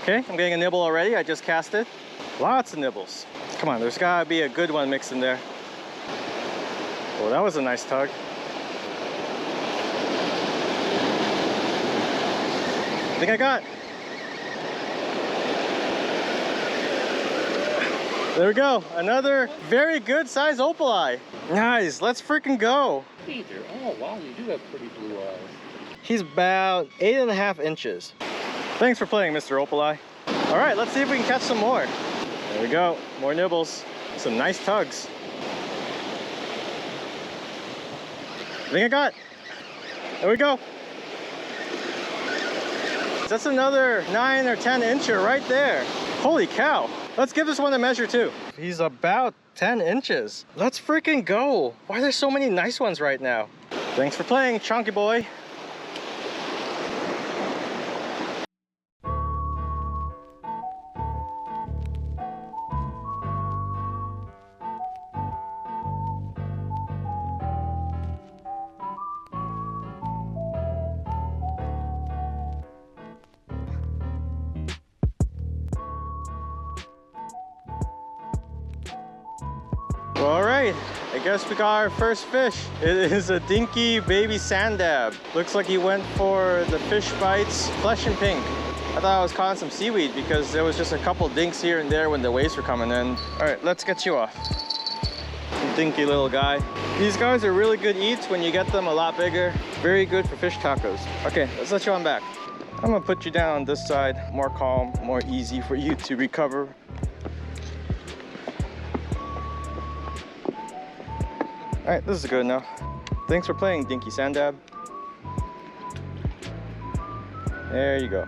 Okay, I'm getting a nibble already. I just cast it. Lots of nibbles. Come on, there's gotta be a good one mixed in there. Oh, that was a nice tug. I think I got. There we go. Another very good size Opaleye. Nice, let's freaking go. Peter, oh wow, you do have pretty blue eyes. He's about 8.5 inches. Thanks for playing, Mr. Opaleye. All right, let's see if we can catch some more. There we go, more nibbles. Some nice tugs. I think I got. There we go. That's another 9 or 10 incher right there. Holy cow. Let's give this one a measure too. He's about 10 inches. Let's freaking go. Why are there so many nice ones right now? Thanks for playing, Chonky boy. All right, I guess we got our first fish. It is a Dinky baby Sanddab. Looks like he went for the fish bites flesh and pink. I thought I was caught in some seaweed because there was just a couple dinks here and there when the waves were coming in. All right, let's get you off. Dinky little guy. These guys are really good eats when you get them a lot bigger. Very good for fish tacos. Okay, let's let you on back. I'm gonna put you down on this side, more calm, more easy for you to recover. All right, this is good enough. Thanks for playing, Dinky Sanddab. There you go.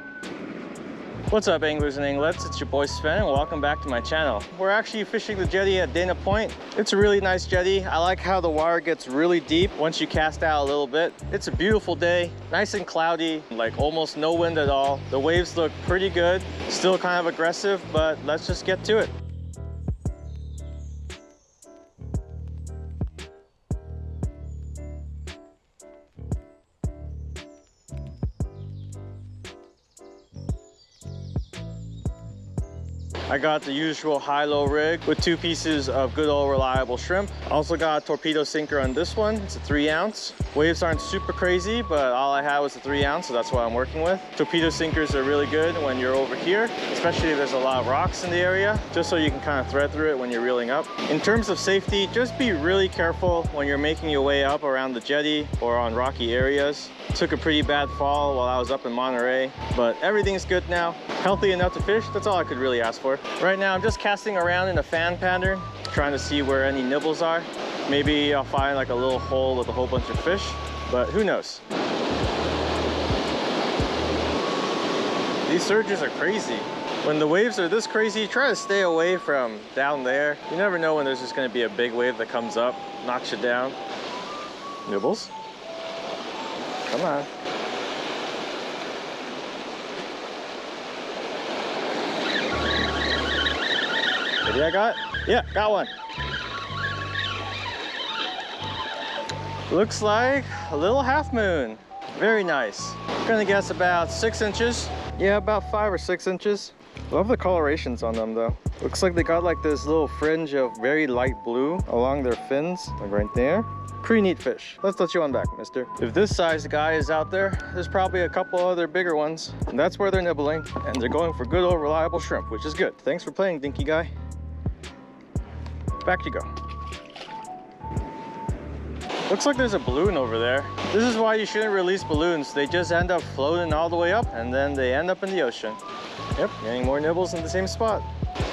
What's up, anglers and anglets? It's your boy Sven, and welcome back to my channel. We're actually fishing the jetty at Dana Point. It's a really nice jetty. I like how the water gets really deep once you cast out a little bit. It's a beautiful day, nice and cloudy, like almost no wind at all. The waves look pretty good, still kind of aggressive, but let's just get to it. I got the usual high-low rig with 2 pieces of good old reliable shrimp. Also got a torpedo sinker on this one. It's a 3-ounce. Waves aren't super crazy, but all I had was a 3-ounce, so that's what I'm working with. Torpedo sinkers are really good when you're over here, especially if there's a lot of rocks in the area, just so you can kind of thread through it when you're reeling up. In terms of safety, just be really careful when you're making your way up around the jetty or on rocky areas. Took a pretty bad fall while I was up in Monterey, but everything's good now. Healthy enough to fish, that's all I could really ask for. Right now I'm just casting around in a fan pattern, trying to see where any nibbles are. Maybe I'll find like a little hole with a whole bunch of fish, but who knows. These surges are crazy. When the waves are this crazy, try to stay away from down there. You never know when there's just gonna be a big wave that comes up, knocks you down. Nibbles? Come on. Maybe I got? Yeah, got one. Looks like a little Halfmoon. Very nice. Gonna guess about 6 inches. Yeah, about 5 or 6 inches. Love the colorations on them though. Looks like they got like this little fringe of very light blue along their fins, like right there. Pretty neat fish. Let's let you on back, mister. If this size guy is out there, there's probably a couple other bigger ones. And that's where they're nibbling. And they're going for good old reliable shrimp, which is good. Thanks for playing, Dinky guy. Back you go. Looks like there's a balloon over there. This is why you shouldn't release balloons. They just end up floating all the way up and then they end up in the ocean. Yep, getting more nibbles in the same spot.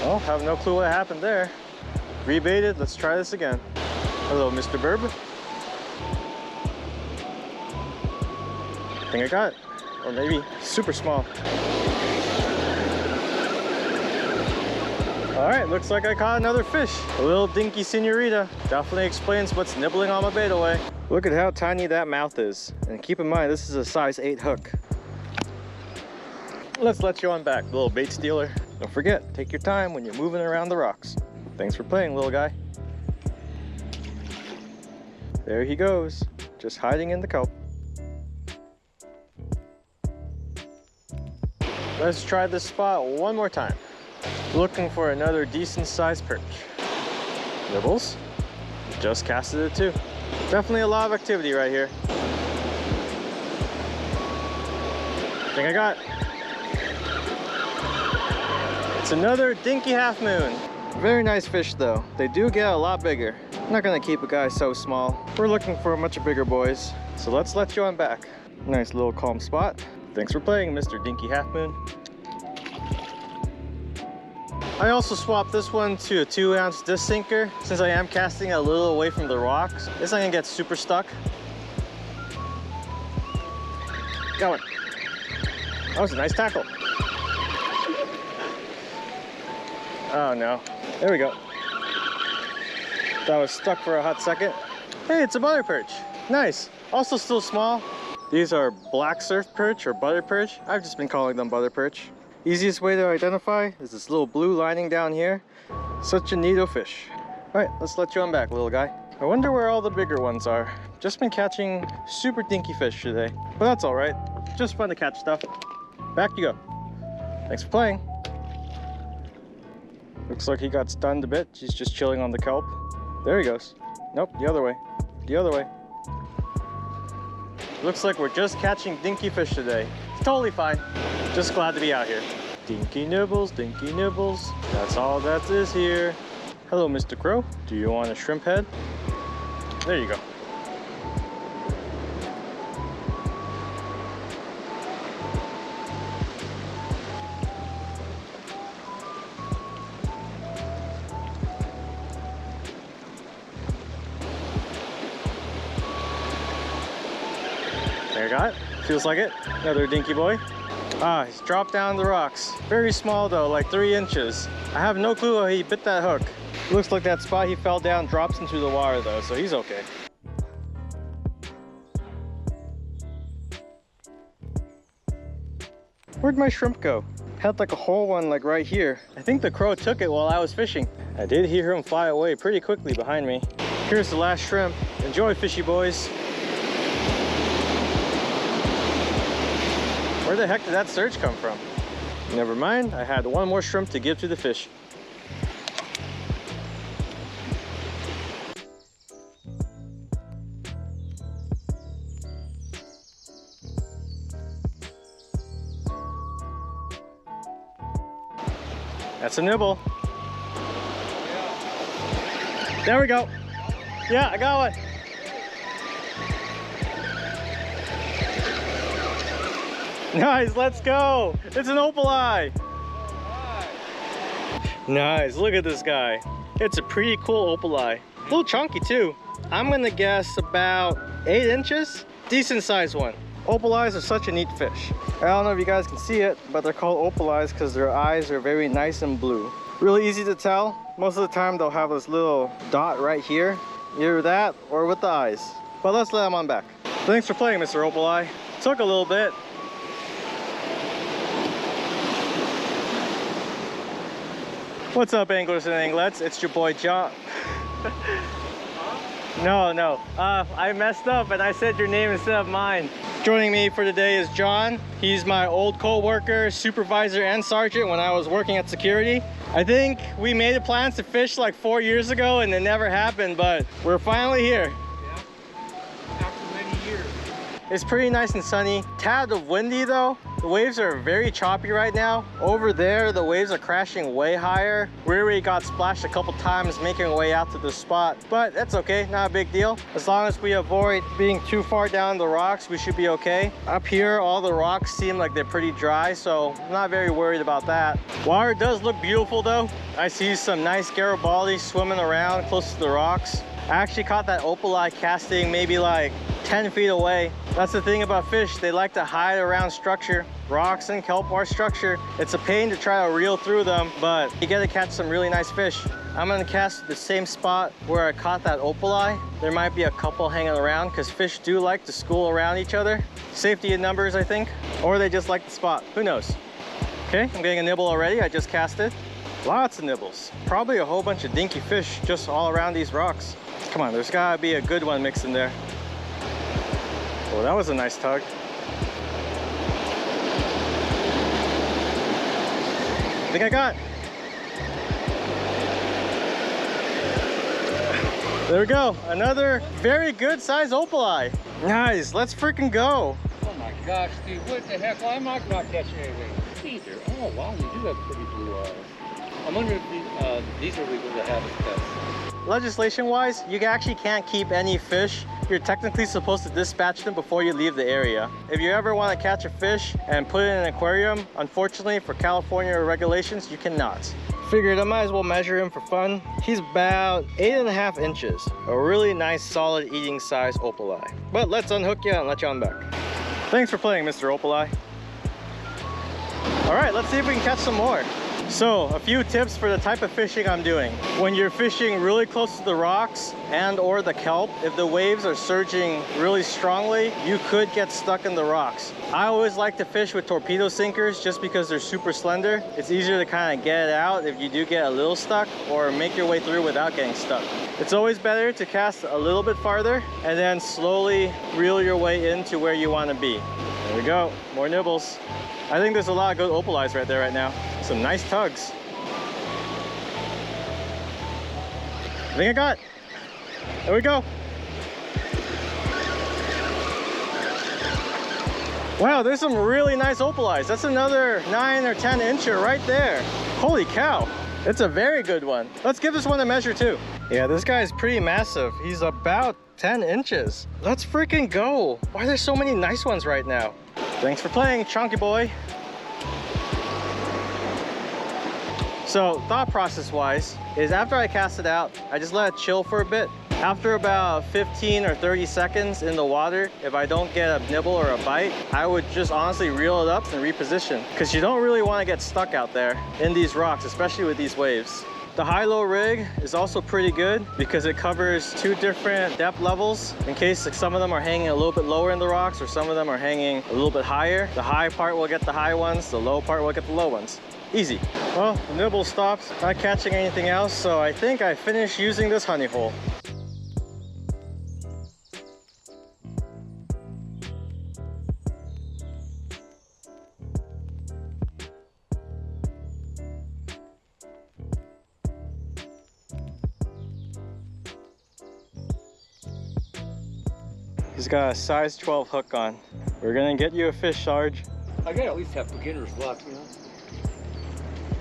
Well, have no clue what happened there. Rebaited, let's try this again. Hello, Mr. Burb. I think I got it. Or maybe super small. All right, looks like I caught another fish. A little dinky Senorita. Definitely explains what's nibbling on my bait away. Look at how tiny that mouth is. And keep in mind, this is a size 8 hook. Let's let you on back, little bait stealer. Don't forget, take your time when you're moving around the rocks. Thanks for playing, little guy. There he goes, just hiding in the kelp. Let's try this spot one more time. Looking for another decent sized perch. Nibbles. Just casted it too. Definitely a lot of activity right here. Think I got. It's another Dinky Halfmoon. Very nice fish though. They do get a lot bigger. I'm not gonna keep a guy so small. We're looking for much bigger boys. So let's let you on back. Nice little calm spot. Thanks for playing, Mr. Dinky Halfmoon. I also swapped this one to a 2-ounce disc sinker since I am casting a little away from the rocks. It's not gonna get super stuck. Got one. That was a nice tackle. Oh no. There we go. That was stuck for a hot second. Hey, it's a butter perch. Nice. Also still small. These are black surf perch or butter perch. I've just been calling them butter perch. Easiest way to identify is this little blue lining down here. Such a neato fish. All right, let's let you on back, little guy. I wonder where all the bigger ones are. Just been catching super dinky fish today, but that's all right. Just fun to catch stuff. Back you go. Thanks for playing. Looks like he got stunned a bit. He's just chilling on the kelp. There he goes. Nope, the other way. The other way. Looks like we're just catching dinky fish today. It's totally fine. Just glad to be out here. Dinky nibbles, dinky nibbles. That's all that is here. Hello, Mr. Crow. Do you want a shrimp head? There you go. There you go. Feels like it. Another dinky boy. Ah, he's dropped down the rocks. Very small though, like 3 inches. I have no clue how he bit that hook. Looks like that spot he fell down drops into the water though, so he's okay. Where'd my shrimp go? Had like a whole one like right here. I think the crow took it while I was fishing. I did hear him fly away pretty quickly behind me. Here's the last shrimp. Enjoy, fishy boys. Where the heck did that surge come from? Never mind, I had one more shrimp to give to the fish. That's a nibble. There we go. Yeah, I got one. Nice, let's go. It's an Opaleye. Nice, look at this guy. It's a pretty cool Opaleye. A little chunky too. I'm gonna guess about 8 inches. Decent sized one. Opaleyes are such a neat fish. I don't know if you guys can see it, but they're called Opaleyes because their eyes are very nice and blue. Really easy to tell. Most of the time they'll have this little dot right here. Either that or with the eyes. But let's let them on back. Thanks for playing, Mr. Opaleye. Took a little bit. What's up, anglers and anglets? It's your boy John. No. I messed up and I said your name instead of mine. Joining me for today is John. He's my old co-worker, supervisor, and sergeant when I was working at security. I think we made plans to fish like 4 years ago and it never happened, but we're finally here. Yeah, after many years. It's pretty nice and sunny. Tad of windy though. The waves are very choppy right now. Over there, the waves are crashing way higher. We already got splashed a couple times making our way out to the spot, but that's okay, not a big deal. As long as we avoid being too far down the rocks, we should be okay. Up here, all the rocks seem like they're pretty dry, so I'm not very worried about that. Water does look beautiful though. I see some nice Garibaldi swimming around close to the rocks. I actually caught that Opaleye casting maybe like 10 feet away. That's the thing about fish, they like to hide around structure. Rocks and kelp are structure. It's a pain to try to reel through them, but you gotta catch some really nice fish. I'm gonna cast the same spot where I caught that Opaleye. There might be a couple hanging around because fish do like to school around each other. Safety in numbers, I think, or they just like the spot, who knows? Okay, I'm getting a nibble already, I just cast it. Lots of nibbles. Probably a whole bunch of dinky fish just all around these rocks. Come on, there's gotta be a good one mixed in there. Oh, that was a nice tug. think I got. There we go. Another very good sized opaleye. Nice. Let's freaking go. Oh my gosh, dude, what the heck? Why am I not catching anything? Either. Oh wow, you do have pretty blue eyes. I'm wondering if these are legal to have as pets. Legislation wise, you actually can't keep any fish. You're technically supposed to dispatch them before you leave the area. If you ever want to catch a fish and put it in an aquarium, unfortunately for California regulations, you cannot. Figured I might as well measure him for fun. He's about 8.5 inches. A really nice, solid eating size opaleye. But let's unhook you and let you on back. Thanks for playing, Mr. Opaleye. All right, let's see if we can catch some more. So, a few tips for the type of fishing I'm doing. When you're fishing really close to the rocks and or the kelp, if the waves are surging really strongly, you could get stuck in the rocks. I always like to fish with torpedo sinkers just because they're super slender. It's easier to kind of get it out if you do get a little stuck or make your way through without getting stuck. It's always better to cast a little bit farther and then slowly reel your way into where you want to be. There we go, more nibbles. I think there's a lot of good opaleyes right there right now. Some nice tugs. I think I got. There we go. Wow, there's some really nice opaleyes. That's another 9 or 10 incher right there. Holy cow. It's a very good one. Let's give this one a measure too. Yeah, this guy is pretty massive. He's about 10 inches. Let's freaking go. Why are there so many nice ones right now? Thanks for playing, Chonky boy. So thought process wise is after I cast it out, I just let it chill for a bit. After about 15 or 30 seconds in the water, if I don't get a nibble or a bite, I would just honestly reel it up and reposition, because you don't really want to get stuck out there in these rocks, especially with these waves. The high-low rig is also pretty good because it covers 2 different depth levels in case some of them are hanging a little bit lower in the rocks or some of them are hanging a little bit higher. The high part will get the high ones, the low part will get the low ones. Easy. Well, the nibble stopped, not catching anything else, so I think I finished using this honey hole. He's got a size 12 hook on. We're gonna get you a fish, Sarge. I gotta at least have beginner's luck, you know?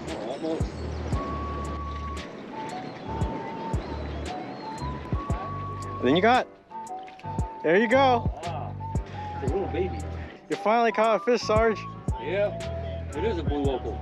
Oh, almost. Then you got. There you go. Wow. It's a little baby. You finally caught a fish, Sarge. Yeah, it is a blue opal.